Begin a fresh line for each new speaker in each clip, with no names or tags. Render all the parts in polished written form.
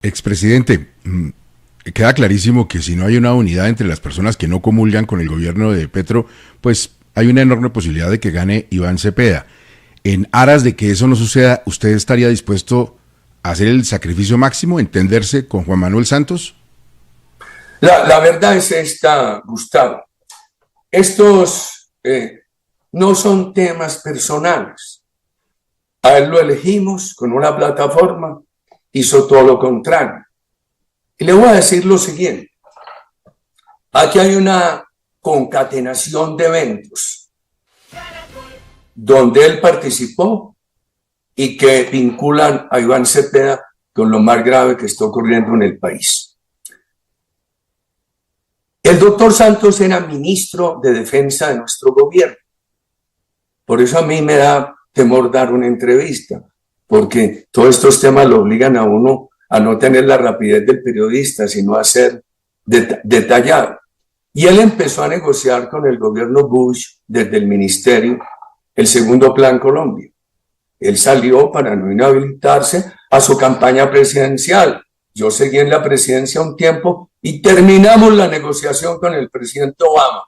Expresidente, queda clarísimo que si no hay una unidad entre las personas que no comulgan con el gobierno de Petro, pues hay una enorme posibilidad de que gane Iván Cepeda. En aras de que eso no suceda, ¿usted estaría dispuesto a hacer el sacrificio máximo, entenderse con Juan Manuel Santos?
La verdad es esta, Gustavo. Estos no son temas personales. A él lo elegimos con una plataforma, hizo todo lo contrario. Y le voy a decir lo siguiente. Aquí hay una concatenación de eventos donde él participó y que vinculan a Iván Cepeda con lo más grave que está ocurriendo en el país. El doctor Santos era ministro de Defensa de nuestro gobierno. Por eso a mí me da temor dar una entrevista, porque todos estos temas lo obligan a uno a no tener la rapidez del periodista, sino a ser detallado. Y él empezó a negociar con el gobierno Bush desde el ministerio el segundo Plan Colombia. Él salió para no inhabilitarse a su campaña presidencial. Yo seguí en la presidencia un tiempo y terminamos la negociación con el presidente Obama.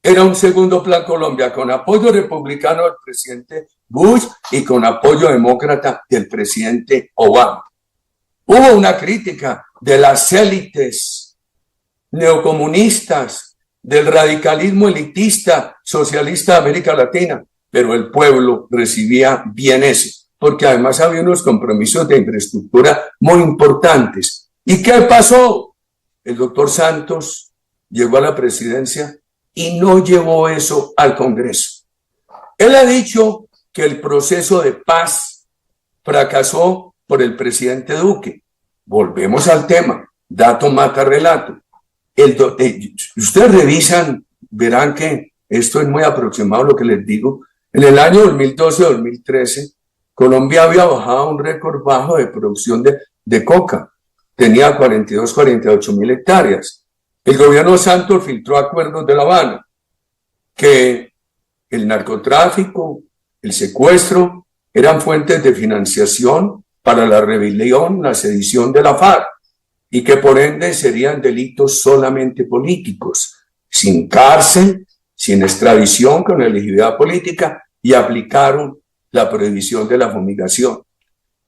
Era un segundo Plan Colombia con apoyo republicano del presidente Bush y con apoyo demócrata del presidente Obama. Hubo una crítica de las élites neocomunistas, del radicalismo elitista socialista de América Latina, pero el pueblo recibía bien eso, porque además había unos compromisos de infraestructura muy importantes. ¿Y qué pasó? El doctor Santos llegó a la presidencia y no llevó eso al Congreso. Él ha dicho que el proceso de paz fracasó por el presidente Duque. Volvemos al tema, dato mata relato. Ustedes revisan, verán que esto es muy aproximado a lo que les digo. En el año 2012-2013, Colombia había bajado un récord bajo de producción de coca. Tenía 48 mil hectáreas. El gobierno Santos filtró acuerdos de La Habana que el narcotráfico, el secuestro, eran fuentes de financiación para la rebelión, la sedición de la FARC, y que por ende serían delitos solamente políticos, sin cárcel, sin extradición, con elegibilidad política, y aplicaron la prohibición de la fumigación.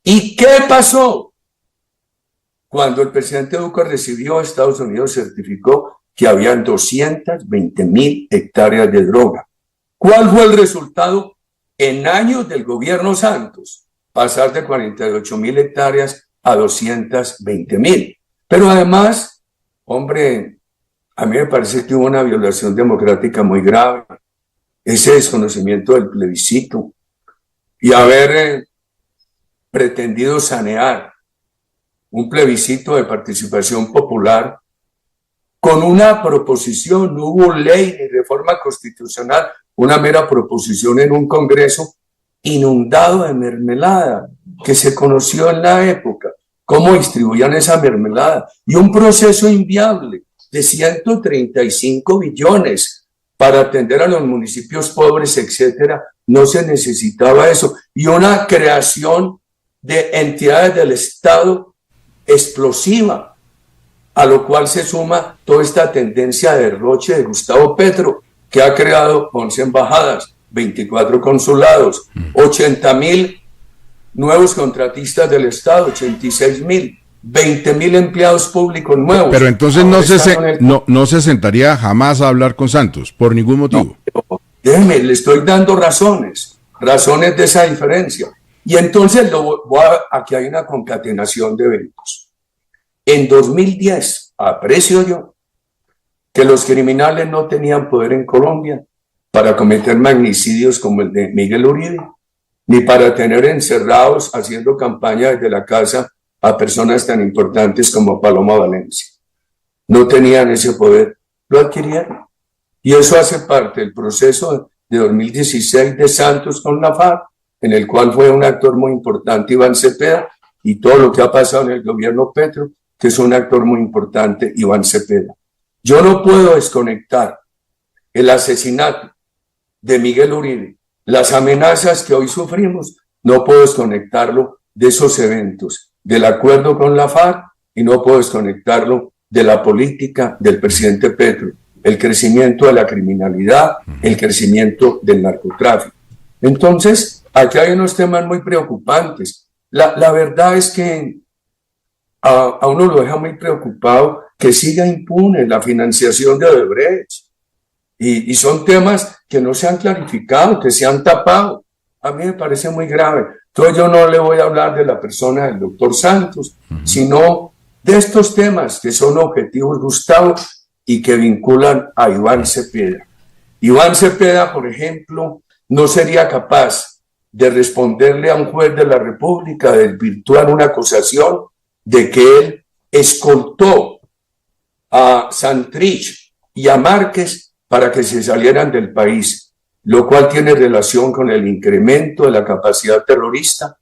¿Y qué pasó? Cuando el presidente Duque recibió, Estados Unidos certificó que habían 220.000 hectáreas de droga. ¿Cuál fue el resultado en años del gobierno Santos? Pasar de 48.000 hectáreas a 220.000. Pero además, hombre, a mí me parece que hubo una violación democrática muy grave. Ese desconocimiento del plebiscito y haber pretendido sanear un plebiscito de participación popular con una proposición, no hubo ley ni reforma constitucional, una mera proposición en un Congreso inundado de mermelada que se conoció en la época, cómo distribuían esa mermelada, y un proceso inviable de 135 billones para atender a los municipios pobres, etcétera. No se necesitaba eso, y una creación de entidades del Estado explosiva, a lo cual se suma toda esta tendencia de derroche de Gustavo Petro, que ha creado 11 embajadas, 24 consulados, 80.000 nuevos contratistas del Estado, 86.000, 20.000 empleados públicos nuevos.
Pero entonces no se sentaría jamás a hablar con Santos, por ningún motivo.
No, déjeme, le estoy dando razones de esa diferencia. Y entonces aquí hay una concatenación de eventos. En 2010, aprecio yo que los criminales no tenían poder en Colombia para cometer magnicidios como el de Miguel Uribe, ni para tener encerrados haciendo campaña desde la casa a personas tan importantes como Paloma Valencia. No tenían ese poder, lo adquirieron. Y eso hace parte del proceso de 2016 de Santos con la FARC, en el cual fue un actor muy importante Iván Cepeda, y todo lo que ha pasado en el gobierno Petro, que es un actor muy importante Iván Cepeda. Yo no puedo desconectar el asesinato de Miguel Uribe, las amenazas que hoy sufrimos, no puedo desconectarlo de esos eventos. del acuerdo con la FARC y no puedo desconectarlo de la política del presidente Petro, el crecimiento de la criminalidad, el crecimiento del narcotráfico. Entonces, aquí hay unos temas muy preocupantes. La verdad es que a uno lo deja muy preocupado que siga impune la financiación de Odebrecht. Y son temas que no se han clarificado, que se han tapado. A mí me parece muy grave. Entonces yo no le voy a hablar de la persona del doctor Santos, sino de estos temas que son objetivos, Gustavo, y que vinculan a Iván Cepeda. Iván Cepeda, por ejemplo, no sería capaz de responderle a un juez de la República, de desvirtuar una acusación de que él escoltó a Santrich y a Márquez para que se salieran del país, lo cual tiene relación con el incremento de la capacidad terrorista,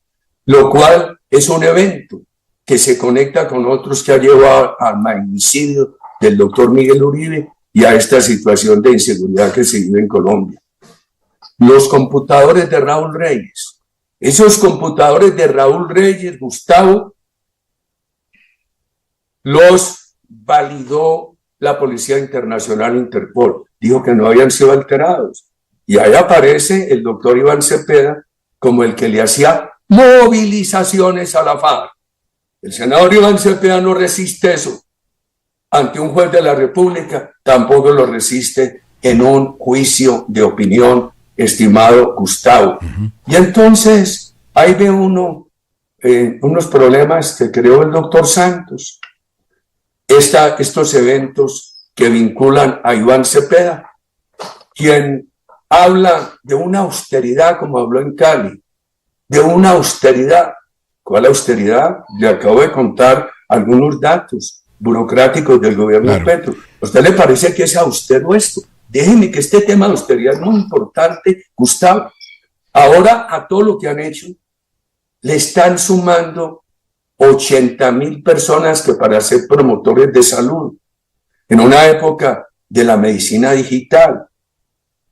lo cual es un evento que se conecta con otros que ha llevado al magnicidio del doctor Miguel Uribe y a esta situación de inseguridad que se vive en Colombia. Los computadores de Raúl Reyes, esos computadores de Raúl Reyes, Gustavo, los validó la Policía Internacional Interpol, dijo que no habían sido alterados. Y ahí aparece el doctor Iván Cepeda como el que le hacía movilizaciones a la FARC. El senador Iván Cepeda no resiste eso ante un juez de la República, tampoco lo resiste en un juicio de opinión, estimado Gustavo. Y entonces ahí ve uno unos problemas que creó el doctor Santos. Estos eventos que vinculan a Iván Cepeda, quien habla de una austeridad, como habló en Cali, de una austeridad. ¿Cuál austeridad? Le acabo de contar algunos datos burocráticos del gobierno de Petro. ¿A usted le parece que es austero esto? Déjenme que este tema de austeridad es muy importante, Gustavo. Ahora a todo lo que han hecho le están sumando 80,000 personas que para ser promotores de salud, en una época de la medicina digital,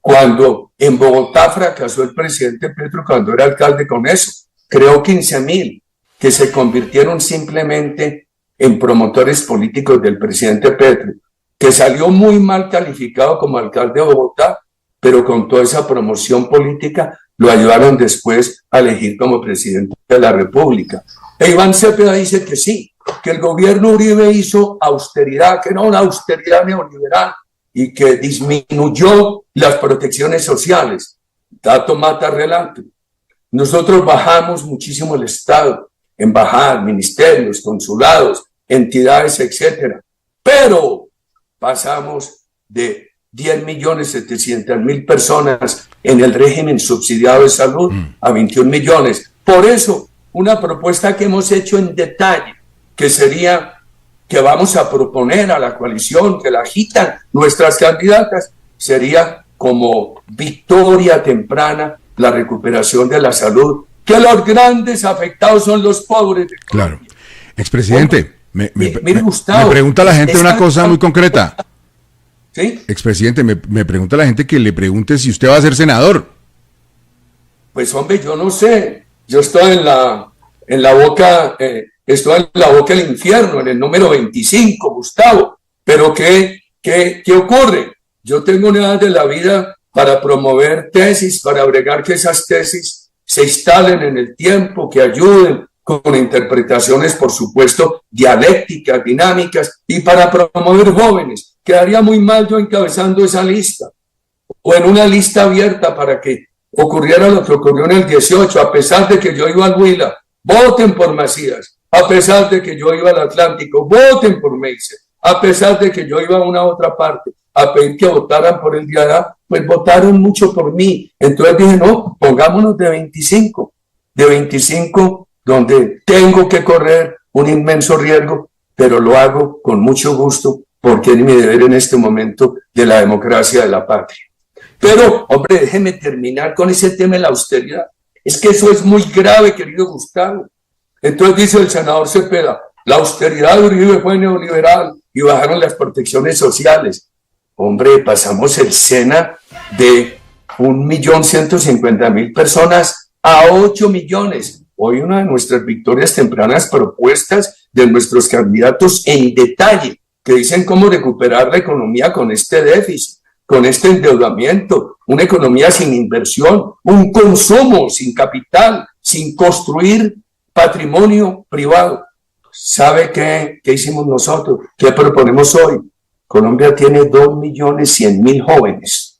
cuando en Bogotá fracasó el presidente Petro cuando era alcalde con eso, creó 15,000 que se convirtieron simplemente en promotores políticos del presidente Petro, que salió muy mal calificado como alcalde de Bogotá, pero con toda esa promoción política lo ayudaron después a elegir como presidente de la República. E Iván Cepeda dice que sí, que el gobierno Uribe hizo austeridad, que no una austeridad neoliberal y que disminuyó las protecciones sociales. Dato mata relato. Nosotros bajamos muchísimo el Estado, embajadas, ministerios, consulados, entidades, etcétera. Pero pasamos de 10.700.000 personas en el régimen subsidiado de salud a 21 millones. Por eso, una propuesta que hemos hecho en detalle, que sería que vamos a proponer a la coalición, que la agitan nuestras candidatas, sería como victoria temprana la recuperación de la salud, que los grandes afectados son los pobres.
Claro. Expresidente, me
Gustavo,
pregunta la gente una cosa muy concreta.
¿Sí?
Expresidente, me pregunta la gente que le pregunte si usted va a ser senador.
Pues hombre, yo no sé. Yo estoy en la boca del infierno, en el número 25, Gustavo. Pero ¿qué ocurre? Yo tengo una edad de la vida para promover tesis, para bregar que esas tesis se instalen en el tiempo, que ayuden con interpretaciones, por supuesto, dialécticas, dinámicas, y para promover jóvenes. Quedaría muy mal yo encabezando esa lista, o en una lista abierta para que ocurriera lo que ocurrió en el 18, a pesar de que yo iba al Huila, voten por Macías, a pesar de que yo iba al Atlántico, voten por Meise, a pesar de que yo iba a una otra parte, a pedir que votaran por el Diadá, pues votaron mucho por mí. Entonces dije, no, pongámonos de 25, donde tengo que correr un inmenso riesgo, pero lo hago con mucho gusto, porque es mi deber en este momento de la democracia de la patria. Pero, hombre, déjeme terminar con ese tema de la austeridad. Es que eso es muy grave, querido Gustavo. Entonces dice el senador Cepeda, la austeridad de Uribe fue neoliberal y bajaron las protecciones sociales. Hombre, pasamos el SENA de 1.150.000 personas a 8 millones. hoy una de nuestras victorias tempranas propuestas de nuestros candidatos en detalle, que dicen cómo recuperar la economía con este déficit, con este endeudamiento, una economía sin inversión, un consumo sin capital, sin construir patrimonio privado. ¿Sabe qué hicimos nosotros? ¿Qué proponemos hoy? Colombia tiene 2.100.000 jóvenes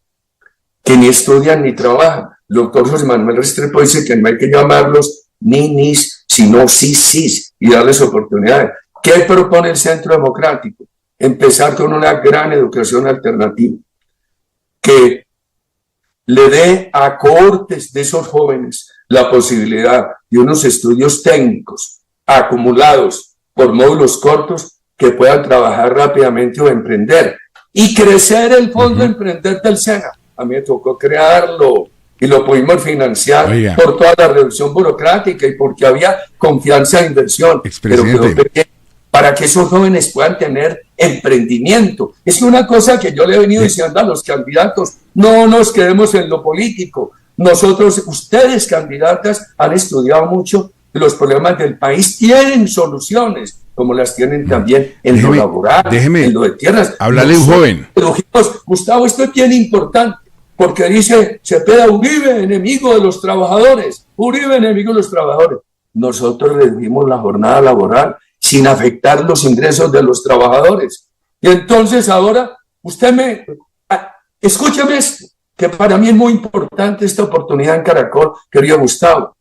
que ni estudian ni trabajan. El doctor José Manuel Restrepo dice que no hay que llamarlos ninis, sino sis, y darles oportunidades. ¿Qué propone el Centro Democrático? Empezar con una gran educación alternativa, que le dé a cohortes de esos jóvenes la posibilidad de unos estudios técnicos acumulados por módulos cortos que puedan trabajar rápidamente o emprender y crecer el Fondo Emprender del SENA. A mí me tocó crearlo y lo pudimos financiar por toda la reducción burocrática y porque había confianza e inversión, pero quedó pequeño, para que esos jóvenes puedan tener emprendimiento. Es una cosa que yo le he venido diciendo a los candidatos: no nos quedemos en lo político. Nosotros, ustedes candidatas, han estudiado mucho los problemas del país, tienen soluciones, como las tienen también en lo laboral, en lo de tierras.
Háblale un joven.
Gustavo, esto es bien importante, porque dice Cepeda: Uribe, enemigo de los trabajadores. Uribe, enemigo de los trabajadores. Nosotros redujimos la jornada laboral sin afectar los ingresos de los trabajadores. Y entonces ahora, escúchame esto, que para mí es muy importante esta oportunidad en Caracol, querido Gustavo.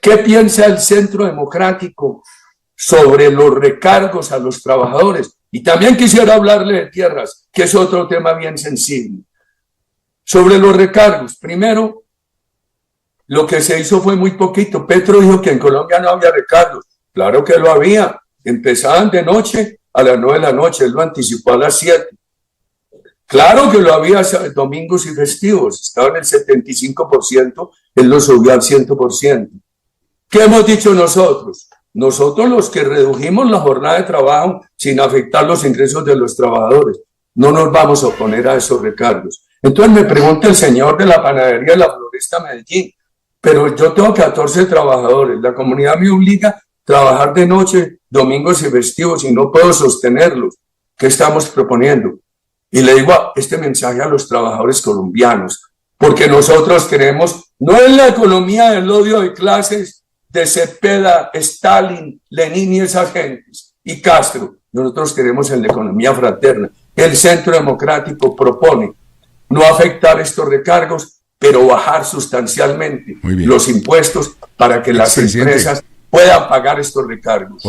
¿Qué piensa el Centro Democrático sobre los recargos a los trabajadores? Y también quisiera hablarle de tierras, que es otro tema bien sensible. Sobre los recargos, primero, lo que se hizo fue muy poquito. Petro dijo que en Colombia no había recargos. Claro que lo había. Empezaban de noche a las 9 de la noche, él lo anticipó a las 7. Claro que lo había domingos y festivos, estaba en el 75%, él lo subió al 100%. ¿Qué hemos dicho nosotros? Nosotros, los que redujimos la jornada de trabajo sin afectar los ingresos de los trabajadores, no nos vamos a oponer a esos recargos. Entonces me pregunta el señor de la panadería de la Floresta Medellín: pero yo tengo 14 trabajadores, la comunidad me obliga a trabajar de noche, domingos y festivos, y no puedo sostenerlos. ¿Qué estamos proponiendo? Y le digo este mensaje a los trabajadores colombianos, porque nosotros creemos no en la economía del odio de clases de Cepeda, Stalin, Lenin y esas gentes, y Castro. Nosotros queremos en la economía fraterna. El Centro Democrático propone no afectar estos recargos, pero bajar sustancialmente los impuestos para que las empresas puedan pagar estos recargos.